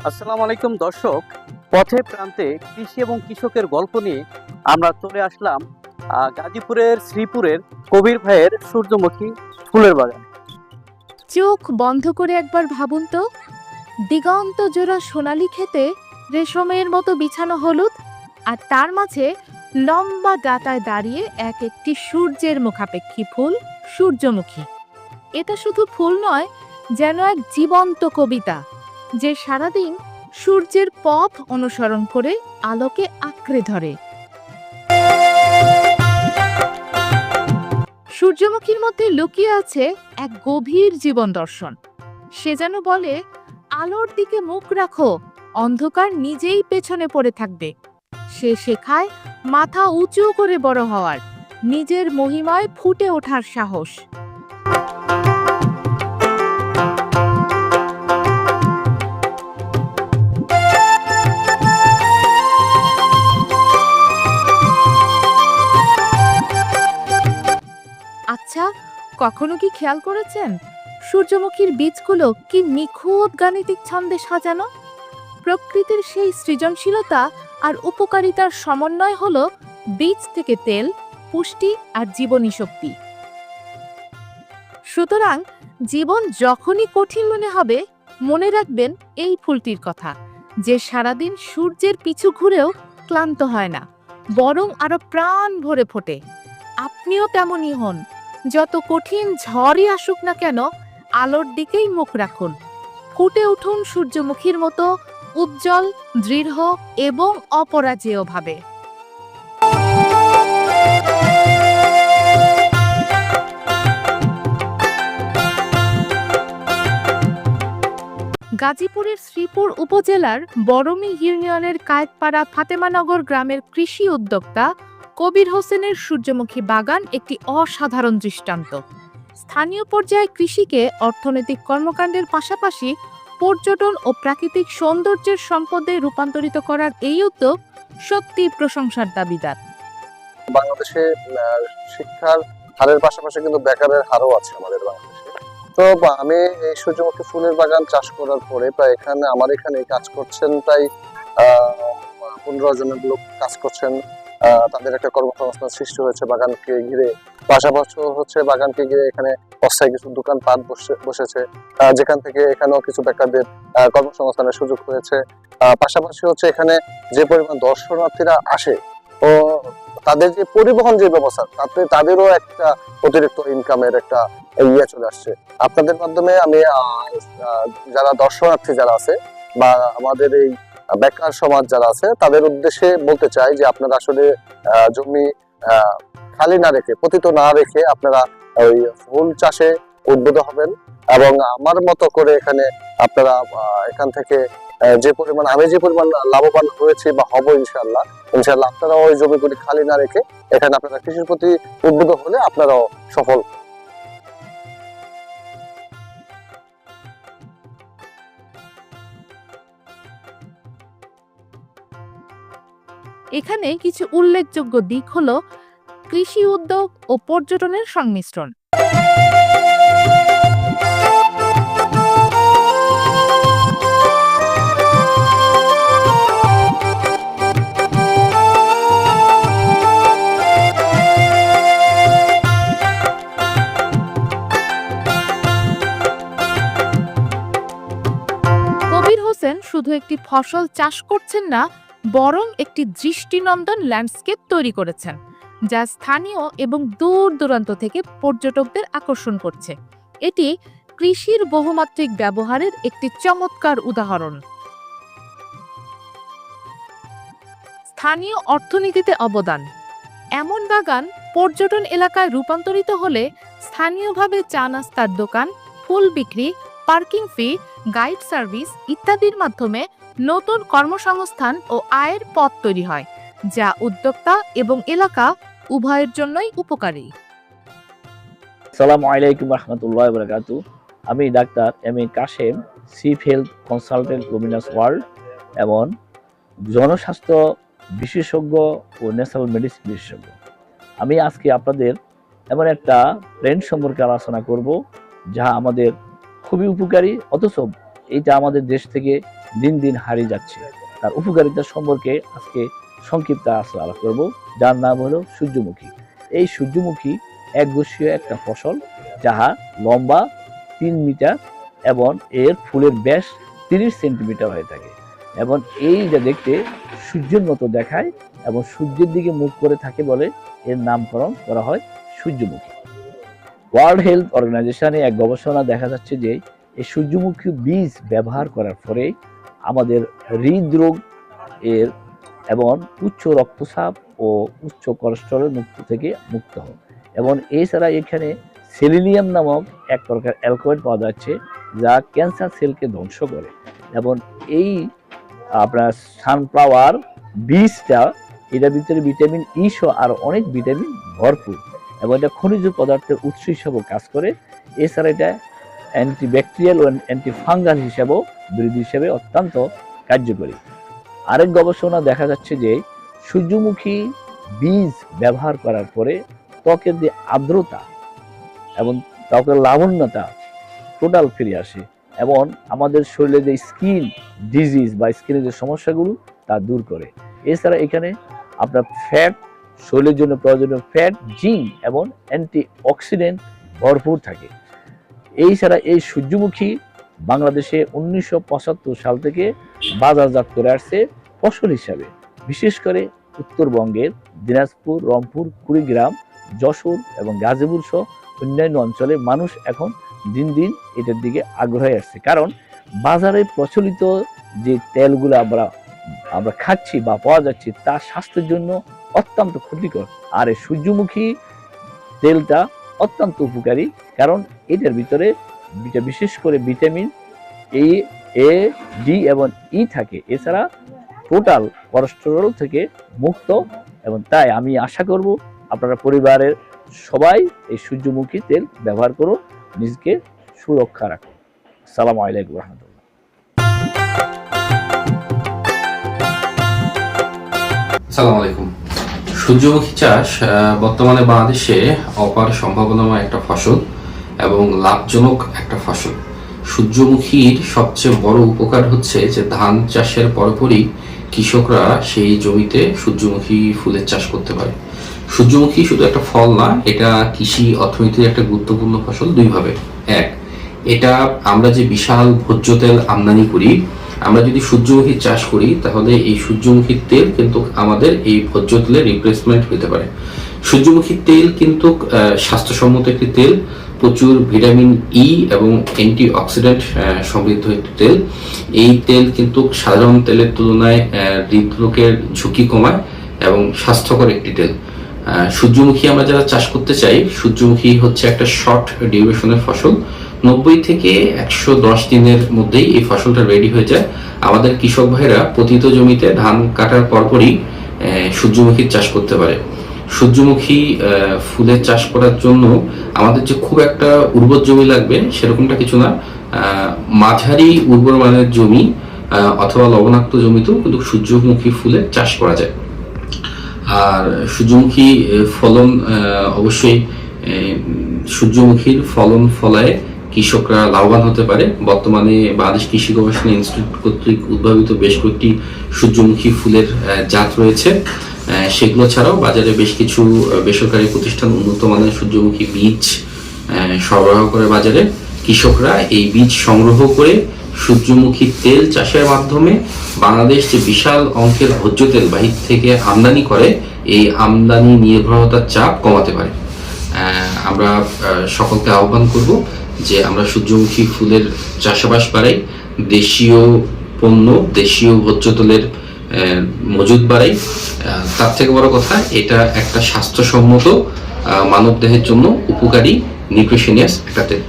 আসসালামু আলাইকুম দর্শক, পথে প্রান্তে কৃষি এবং কৃষকের গল্প নিয়ে আমরা চলে আসলাম গাজীপুরের শ্রীপুরের কবির ভাইয়ের সূর্যমুখী ফুলের বাগান। চোখ বন্ধ করে একবার ভাবুন তো, দিগন্ত জোড়া সোনালি খেতে রেশমের মতো বিছানো হলুদ, আর তার মাঝে লম্বা ডাঁটায় দাঁড়িয়ে এক একটি সূর্যের মুখাপেক্ষী ফুল সূর্যমুখী। এটা শুধু ফুল নয়, যেন এক জীবন্ত কবিতা, যে সারাদিন সূর্যের পথ অনুসরণ করে আলোকে আঁকড়ে ধরে। সূর্যমুখীর মধ্যে লুকিয়ে আছে এক গভীর জীবন দর্শন। সে যেন বলে, আলোর দিকে মুখ রাখো, অন্ধকার নিজেই পেছনে পড়ে থাকবে। সে শেখায় মাথা উঁচু করে বড় হওয়ার, নিজের মহিমায় ফুটে ওঠার সাহস। আচ্ছা, কখনো কি খেয়াল করেছেন সূর্যমুখীর বীজগুলো কি নিখুঁত গাণিতিক ছন্দে সাজানো? প্রকৃতির সেই সৃজনশীলতা আর উপকারিতার সমন্বয় হলো বীজ থেকে তেল, পুষ্টি আর জীবনী শক্তি। সুতরাং জীবন যখনই কঠিন মনে হবে, মনে রাখবেন এই ফুলটির কথা, যে সারাদিন সূর্যের পিছু ঘুরেও ক্লান্ত হয় না, বরং আরো প্রাণ ভরে ফোটে। আপনিও তেমনই হন, যত কঠিন ঝড়ই আসুক না কেন, আলোর দিকেই মুখ রাখুন। ফুটে উঠুন সূর্যমুখীর মতো উজ্জ্বল, দৃঢ় এবং অপরাজেয়ভাবে। গাজীপুরের শ্রীপুর উপজেলার বরমী ইউনিয়নের কায়েতপাড়া ফাতেমানগর গ্রামের কৃষি উদ্যোক্তা কবির হোসেনের সূর্যমুখী বাগান একটি অসাধারণ দৃষ্টান্ত। স্থানীয় পর্যায়ে কৃষিকে অর্থনৈতিক কর্মকাণ্ডের পাশাপাশি পর্যটন ও প্রাকৃতিক সৌন্দর্যের সম্পদে রূপান্তরিত করার এই উদ্যোগ সত্যি প্রশংসার দাবিদার। বাংলাদেশে শিক্ষার হারের পাশাপাশি কিন্তু বেকারের হারও আছে আমাদের বাংলাদেশে। তো আমি এই সূর্যমুখী ফুলের বাগান চাষ করার পরে প্রায় আমার এখানে কাজ করছেন প্রায় 15 জনের লোক কাজ করছেন। তাদের একটা কর্মসংস্থান সৃষ্টি হয়েছে বাগানকে ঘিরে। পাশাপাশি হচ্ছে বাগানকে ঘিরে এখানে অস্থায়ী কিছু দোকানপাট বসেছে, যেখান থেকে এখানেও কিছু বেকারদের কর্মসংস্থানের সুযোগ হয়েছে। পাশাপাশি হচ্ছে এখানে যে পরিমাণ দর্শনার্থীরা আসে ও তাদের যে পরিবহন যে ব্যবস্থা, তাতে তাদেরও একটা অতিরিক্ত ইনকামের একটা ইয়ে চলে আসছে। আপনাদের মাধ্যমে আমি যারা দর্শনার্থী যারা আছে বা আমাদের এই বেকার সমাজ যারা আছে তাদের উদ্দেশ্যে বলতে চাই যে আপনারা আসলে জমি খালি না রেখে, পতিত না রেখে আপনারা ওই ফুল চাষে উদ্বুদ্ধ হবেন এবং আমার মতো করে এখানে আপনারা এখান থেকে আমি যে পরিমাণ লাভবান হয়েছি বা হব ইনশাআল্লাহ আপনারা ওই জমিগুলি খালি না রেখে এখানে আপনারা কৃষির প্রতি উদ্বুদ্ধ হলে আপনারাও সফল। এখানে কিছু উল্লেখযোগ্য দিক হলো কৃষি উদ্যোগ ও পর্যটনের সংমিশ্রণ। কবির হোসেন শুধু একটি ফসল চাষ করছেন না, বরং একটি দৃষ্টিনন্দন ল্যান্ডস্কেপ তৈরি করেছেন, যা স্থানীয় এবং দূর দূরান্ত থেকে পর্যটকদের আকর্ষণ করছে। এটি কৃষির বহুমাত্রিক ব্যবহারের একটি চমৎকার উদাহরণ। স্থানীয় অর্থনীতিতে অবদান। এমন বাগান পর্যটন এলাকায় রূপান্তরিত হলে স্থানীয়ভাবে চা নাস্তার দোকান, ফুল বিক্রি, পার্কিং ফি, গাইড সার্ভিস ইত্যাদির মাধ্যমে নতুন কর্মসংস্থান ও আয়ের পথ তৈরি হয়, যা উদ্যোক্তা এবং এলাকা উভয়ের জন্যই উপকারী। আসসালামু আলাইকুম রহমতুল্লাহ বারাকাতু। আমি doctor M A Kashem, chief health consultant Luminous World এবং জনস্বাস্থ্য বিশেষজ্ঞ ও ন্যাচারাল মেডিসিন বিশেষজ্ঞ। আমি আজকে আপনাদের এমন একটা প্ল্যান্ট সম্পর্কে আলোচনা করব যা আমাদের খুবই উপকারী, অথচ এটা আমাদের দেশ থেকে দিন দিন হারিয়ে যাচ্ছে। তার উপকারিতা সম্পর্কে আজকে সংক্ষিপ্ত আলোচনা করব, যার নাম হলো সূর্যমুখী। এই সূর্যমুখী একগুচ্ছীয় একটা ফসল, যাহা লম্বা 3 মিটার এবং এর ফুলের ব্যাস 30 সেন্টিমিটার হয়ে থাকে এবং এইটা দেখতে সূর্যের মতো দেখায় এবং সূর্যের দিকে মুখ করে থাকে বলে এর নামকরণ করা হয় সূর্যমুখী। ওয়ার্ল্ড হেলথ অর্গানাইজেশনে এক গবেষণা দেখা যাচ্ছে যে এই সূর্যমুখী বীজ ব্যবহার করার পরে আমাদের হৃদরোগ এর এবং উচ্চ রক্তচাপ ও উচ্চ কোলেস্টেরল থেকে মুক্ত হয় এবং এছাড়া এখানে সেলিনিয়াম নামক এক প্রকার অ্যালকোহল পাওয়া যাচ্ছে, যা ক্যান্সার সেলকে ধ্বংস করে এবং এই আপনার সানফ্লাওয়ার বীজটা, এটার ভিতরে ভিটামিন ই সহ আর অনেক ভিটামিন ভরপুর এবং এটা খনিজ পদার্থের উৎস হিসাবেও কাজ করে। এছাড়া এটা অ্যান্টিব্যাকটেরিয়াল ও অ্যান্টিফাঙ্গাল হিসাবেও বৃদ্ধি হিসাবে অত্যন্ত কার্যকরী। আরেক গবেষণা দেখা যাচ্ছে যে সূর্যমুখী বীজ ব্যবহার করার পরে ত্বকের যে আর্দ্রতা এবং ত্বকের লাবণ্যতা টোটাল ফিরে আসে এবং আমাদের শরীরে যে স্কিন ডিজিজ বা স্কিনের যে সমস্যাগুলো তা দূর করে। এছাড়া এখানে আপনার ফ্যাট, শরীরের জন্য প্রয়োজনীয় ফ্যাট, জিঙ্ক এবং অ্যান্টি অক্সিডেন্ট ভরপুর থাকে। এছাড়া এই সূর্যমুখী বাংলাদেশে 1975 সাল থেকে বাজারজাত করে আসছে ফসল হিসাবে। বিশেষ করে উত্তরবঙ্গের দিনাজপুর, রংপুর, কুড়িগ্রাম, যশোর এবং গাজীপুর সহ অন্যান্য অঞ্চলে মানুষ এখন দিন দিন এটার দিকে আগ্রহী আসছে, কারণ বাজারে প্রচলিত যে তেলগুলো আমরা খাচ্ছি বা পাওয়া যাচ্ছে তা স্বাস্থ্যের জন্য অত্যন্ত ক্ষতিকর। আর এই সূর্যমুখী তেলটা অত্যন্ত উপকারী, কারণ এটার ভিতরে বিশেষ করে ভিটামিন এ, ডি এবং ই থাকে। এছাড়া টোটাল কোলেস্টেরল থেকে মুক্ত এবং তাই আমি আশা করব আপনারা পরিবারের সবাই এই সূর্যমুখী তেল ব্যবহার করুন, নিজকে সুরক্ষা রাখুন। আসসালামু আলাইকুম রহমতুল্লাহ। আসসালামু আলাইকুম। সূর্যমুখী চাষ বর্তমানে বাংলাদেশে অপার সম্ভাবনাময় একটা ফসল এবং লাভজনক একটা ফসল। সূর্যমুখীর সবচেয়ে বড় উপকার হচ্ছে যে ধান চাষের পরপরই কৃষকরা সেই জমিতে সূর্যমুখী ফুলের চাষ করতে পারে। সূর্যমুখী শুধু একটা ফল না, এটা কৃষি অর্থনীতির একটা গুরুত্বপূর্ণ ফসল দুইভাবে। এক, এটা আমরা যে বিশাল ভোজ্য তেল আমদানি করি, আমরা যদি সূর্যমুখী চাষ করি তাহলে এই সূর্যমুখীর তেল কিন্তু আমাদের এই ভোজ্য তেলের রিপ্লেসমেন্ট হতে পারে। সূর্যমুখীর তেল কিন্তু স্বাস্থ্যসম্মত একটি তেল, প্রচুর ভিটামিন ই এবং অ্যান্টি অক্সিডেন্ট সমৃদ্ধ একটি তেল। এই তেল কিন্তু সাধারণ তেলের তুলনায় হৃদরোগের ঝুঁকি কমায় এবং স্বাস্থ্যকর একটি তেল। সূর্যমুখী আমরা যারা চাষ করতে চাই, সূর্যমুখী হচ্ছে একটা শর্ট ডিউরেশনের ফসল। 90 থেকে 110 দিনের মধ্যেই এই ফসলটা রেডি হয়ে যায়। আমাদের কৃষক ভাইরা পতিত জমিতে ধান কাটার পরপরই সূর্যমুখীর চাষ করতে পারে। সূর্যমুখী ফুলের চাষ করার জন্য আমাদের যে খুব একটা উর্বর জমি লাগবে সেরকমটা কিছু না, মাঝারি উর্বর মানের জমি অথবা লবণাক্ত জমিতেও কিন্তু সূর্যমুখী ফুলের চাষ করা যায়। আর সূর্যমুখী ফলন অবশ্যই সূর্যমুখীর ফলন ফলায় কৃষকরা লাভবান হতে পারে। বর্তমানে বাংলাদেশ কৃষি গবেষণা ইনস্টিটিউট কর্তৃক উদ্ভাবিত বেশ কয়েকটি সূর্যমুখী ফুলের জাত রয়েছে। সেগুলো ছাড়াও বাজারে বেশ কিছু বেসরকারি প্রতিষ্ঠান উন্নত মানের সূর্যমুখী বীজ সরবরাহ করে বাজারে। কৃষকরা এই বীজ সংগ্রহ করে সূর্যমুখী তেল চাষের মাধ্যমে বাংলাদেশ যে বিশাল অঙ্কের ভোজ্য তেল বাহির থেকে আমদানি করে, এই আমদানি নির্ভরতার চাপ কমাতে পারে। আমরা সকলকে আহ্বান করব যে আমরা সূর্যমুখী ফুলের চাষাবাস বাড়াই, দেশীয় পণ্য, দেশীয় ভোজ্য তেলের মজুদ বাড়াই। তার থেকে বড় কথা, এটা একটা স্বাস্থ্যসম্মত মানবদেহের জন্য উপকারী নিউট্রিশনিয়াস একটা তেল।